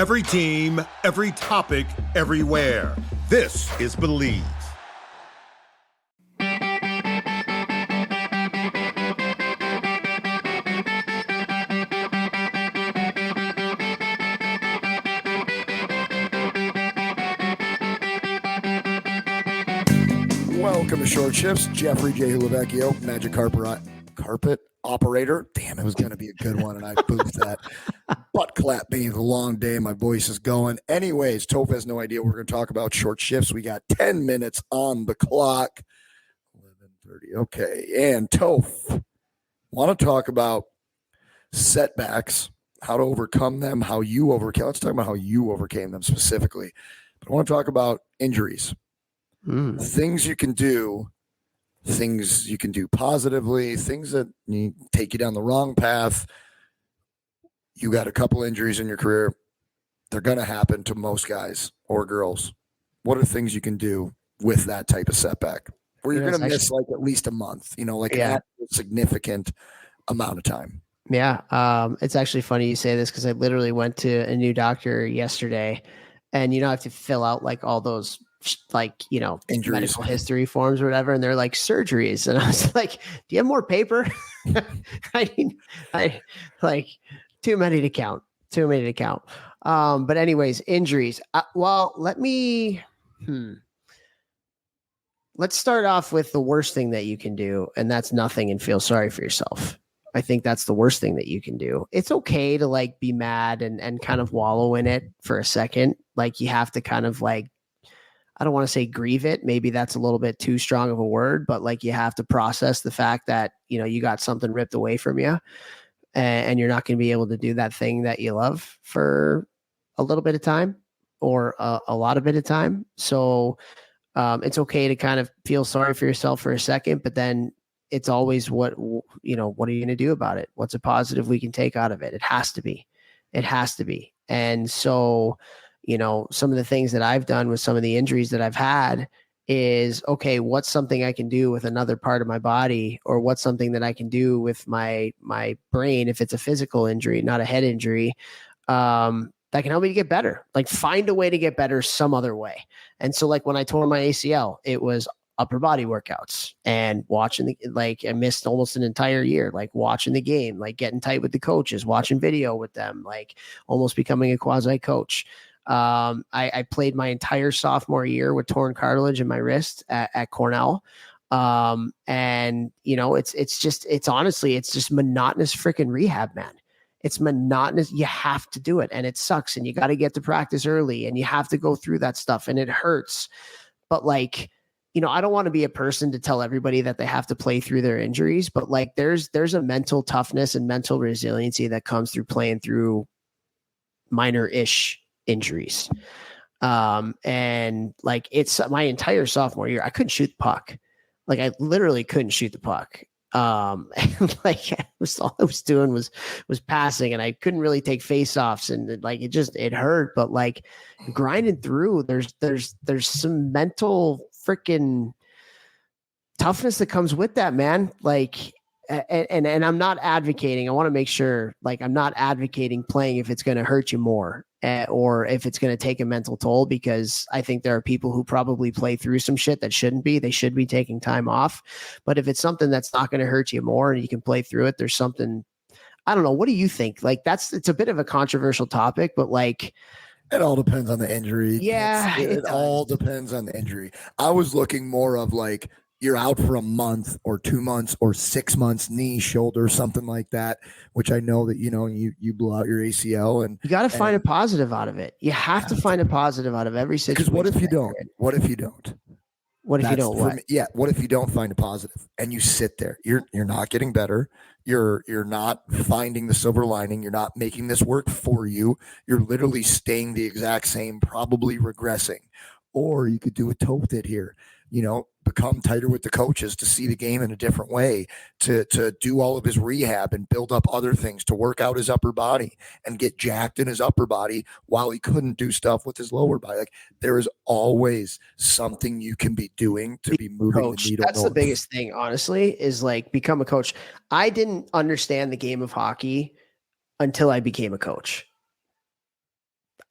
Every team, every topic, everywhere. This is Believe. Welcome to Short Shifts. Jeffrey J. Vechs, Magic Carpet Operator. Damn, it was going to be a good one, and I boofed that. Butt clap being a long day. My voice is going. Anyways, Toph has no idea we're going to talk about short shifts. We got 10 minutes on the clock. 11:30. Okay. And Toph, want to talk about setbacks, how to overcome them, how you overcame. Let's talk about how you overcame them specifically. But I want to talk about injuries. Things you can do positively, things that take you down the wrong path. You got a couple injuries in your career. They're going to happen to most guys or girls. What are things you can do with that type of setback where you're going to miss like at least a month, a significant amount of time? Yeah. It's actually funny you say this because I literally went to a new doctor yesterday and, I have to fill out like all those injuries, medical history forms or whatever. And they're like surgeries. And I was like, do you have more paper? I too many to count. But anyways, injuries. Let's start off with the worst thing that you can do. And that's nothing and feel sorry for yourself. I think that's the worst thing that you can do. It's okay to like be mad and kind of wallow in it for a second. Like you have to kind of like, I don't want to say grieve it. Maybe that's a little bit too strong of a word, but like you have to process the fact that, you got something ripped away from you and you're not going to be able to do that thing that you love for a little bit of time or a lot of bit of time. So it's okay to kind of feel sorry for yourself for a second, but then it's always what are you going to do about it? What's a positive we can take out of it? It has to be. And so, some of the things that I've done with some of the injuries that I've had is, okay, what's something I can do with another part of my body, or what's something that I can do with my brain if it's a physical injury, not a head injury, that can help me to get better, like find a way to get better some other way. And so like when I tore my ACL, it was upper body workouts and watching I missed almost an entire year, like watching the game, like getting tight with the coaches, watching video with them, like almost becoming a quasi coach. I played my entire sophomore year with torn cartilage in my wrist at Cornell. And it's honestly just monotonous freaking rehab, man. It's monotonous. You have to do it and it sucks and you got to get to practice early and you have to go through that stuff and it hurts. But like, I don't want to be a person to tell everybody that they have to play through their injuries, but like there's a mental toughness and mental resiliency that comes through playing through minor-ish injuries. And like it's my entire sophomore year, I couldn't shoot the puck. Like I literally couldn't shoot the puck. And like all I was doing was passing and I couldn't really take face-offs and like it hurt, but like grinding through, there's some mental freaking toughness that comes with that, man. Like, and I'm not advocating. I want to make sure, like, I'm not advocating playing if it's going to hurt you more or if it's going to take a mental toll, because I think there are people who probably play through some shit that shouldn't be. They should be taking time off. But if it's something that's not going to hurt you more and you can play through it, there's something, I don't know. What do you think? Like, it's a bit of a controversial topic, but like, it all depends on the injury. Yeah. It all depends on the injury. I was looking more of like, you're out for a month or 2 months or 6 months, knee, shoulder, something like that, which I know that, you blew out your ACL and you got to find a positive out of it. You have to find a positive out of every situation. Because what if you don't? What if you don't? What if you don't? What? What if you don't find a positive and you sit there? You're not getting better. You're not finding the silver lining. You're not making this work for you. You're literally staying the exact same, probably regressing. Or you could do what Toph did here. Become tighter with the coaches to see the game in a different way, to do all of his rehab and build up other things, to work out his upper body and get jacked in his upper body while he couldn't do stuff with his lower body. Like there is always something you can be doing to be moving the needle. That's the biggest thing, honestly, is like become a coach. I didn't understand the game of hockey until I became a coach.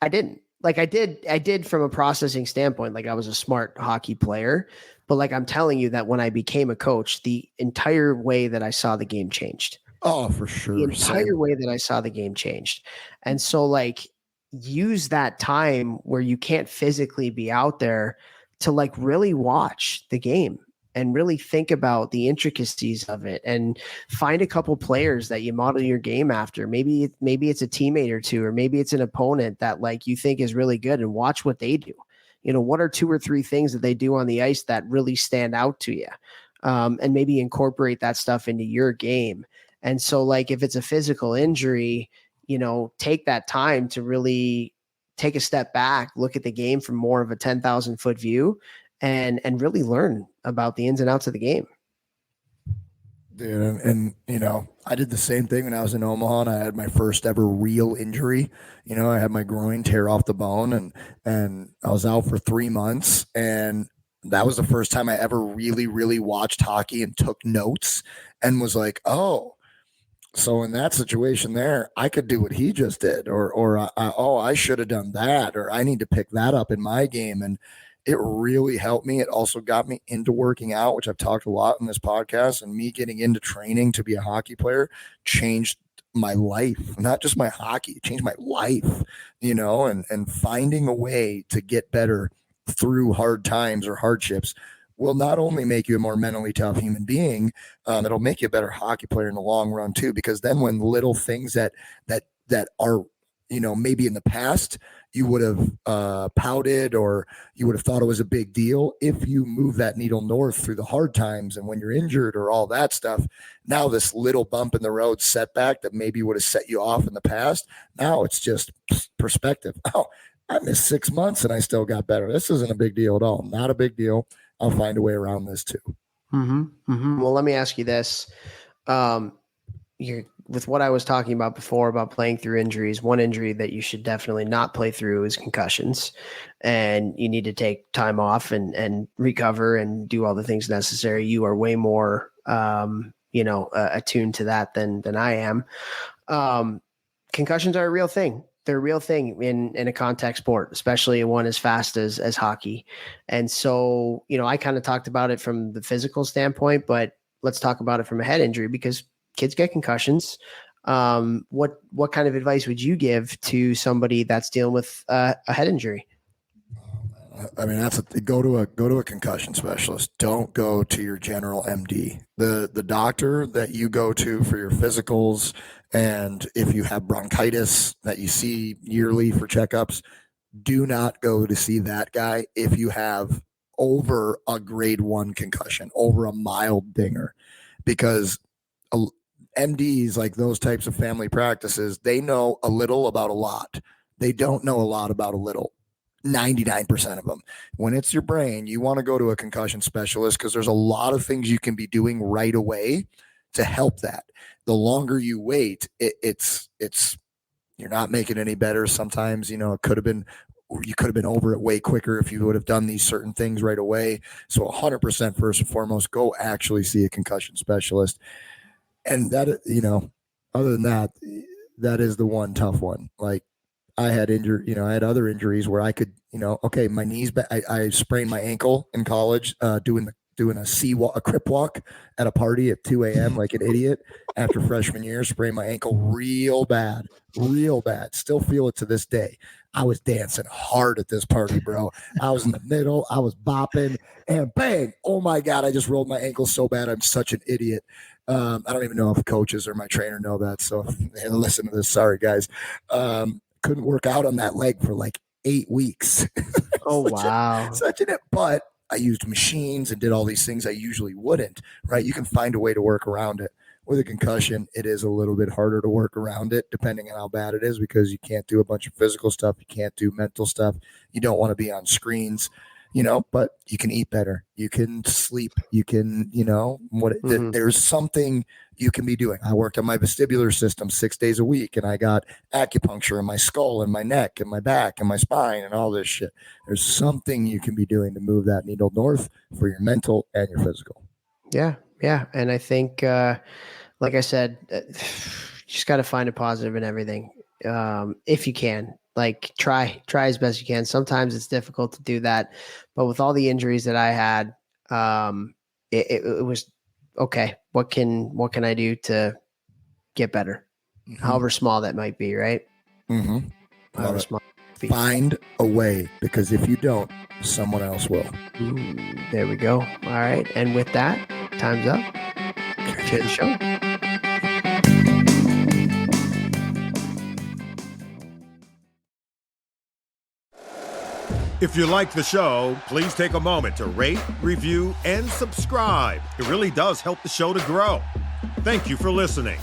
I didn't. Like I did from a processing standpoint. Like I was a smart hockey player, but like I'm telling you that when I became a coach, the entire way that I saw the game changed. Oh, for The sure. entire Same. way that I saw the game changed. And so like use that time where you can't physically be out there to like really watch the game and really think about the intricacies of it and find a couple players that you model your game after. Maybe it's a teammate or two, or maybe it's an opponent that like you think is really good, and watch what they do. You know, what are two or three things that they do on the ice that really stand out to you? And maybe incorporate that stuff into your game. And so, like, if it's a physical injury, you know, take that time to really take a step back, look at the game from more of a 10,000-foot view, and really learn about the ins and outs of the game. Dude, and you know, I did the same thing when I was in Omaha, and I had my first ever real injury. You know, I had my groin tear off the bone, and I was out for 3 months, and that was the first time I ever really watched hockey and took notes, and was like, oh. So in that situation there, I could do what he just did, or I should have done that, or I need to pick that up in my game, and it really helped me. It also got me into working out, which I've talked a lot in this podcast, and me getting into training to be a hockey player changed my life, not just my hockey, it changed my life, you know, and finding a way to get better through hard times or hardships will not only make you a more mentally tough human being, it'll make you a better hockey player in the long run too. Because then when little things that are, you know, maybe in the past you would have pouted or you would have thought it was a big deal, if you move that needle north through the hard times and when you're injured or all that stuff, now this little bump in the road setback that maybe would have set you off in the past, now it's just perspective. Oh, I missed 6 months and I still got better. This isn't a big deal at all. Not a big deal. I'll find a way around this too. Well, let me ask you this. You're, with what I was talking about before about playing through injuries, one injury that you should definitely not play through is concussions. And you need to take time off and recover and do all the things necessary. You are way more, attuned to that than I am. Concussions are a real thing. They're a real thing in a contact sport, especially one as fast as hockey. And so, you know, I kind of talked about it from the physical standpoint, but let's talk about it from a head injury because kids get concussions. What kind of advice would you give to somebody that's dealing with a head injury? I mean, go to a concussion specialist. Don't go to your general MD. The doctor that you go to for your physicals, and if you have bronchitis that you see yearly for checkups, do not go to see that guy if you have over a grade 1 concussion, over a mild dinger, because MDs, like those types of family practices, they know a little about a lot. They don't know a lot about a little. 99% of them. When it's your brain, you want to go to a concussion specialist because there's a lot of things you can be doing right away to help that. The longer you wait, it's you're not making any better. Sometimes, you know, you could have been over it way quicker if you would have done these certain things right away. So 100% first and foremost, go actually see a concussion specialist. And that, you know, other than that, that is the one tough one. Like, I had other injuries where I could, you know, okay, my knees, I sprained my ankle in college, doing a crip walk at a party at 2 a.m. like an idiot after freshman year, sprained my ankle real bad. Still feel it to this day. I was dancing hard at this party, bro. I was in the middle. I was bopping and bang. Oh my God. I just rolled my ankle so bad. I'm such an idiot. I don't even know if coaches or my trainer know that. So listen to this. Sorry, guys. Couldn't work out on that leg for like 8 weeks. Oh, wow. But I used machines and did all these things I usually wouldn't, right? You can find a way to work around it. With a concussion, it is a little bit harder to work around it depending on how bad it is, because you can't do a bunch of physical stuff. You can't do mental stuff. You don't want to be on screens, you know, but you can eat better. You can sleep. You can, you know, there's something you can be doing. I worked on my vestibular system 6 days a week, and I got acupuncture in my skull and my neck and my back and my spine and all this shit. There's something you can be doing to move that needle north for your mental and your physical. Yeah. And I think, like I said, you just got to find a positive in everything. If you can, Like try as best you can. Sometimes it's difficult to do that, but with all the injuries that I had, it was okay. What can I do to get better? However small that might be, right? However small. Find a way, because if you don't, someone else will. There we go. All right. And with that, time's up. Cheers the show. If you like the show, please take a moment to rate, review, and subscribe. It really does help the show to grow. Thank you for listening.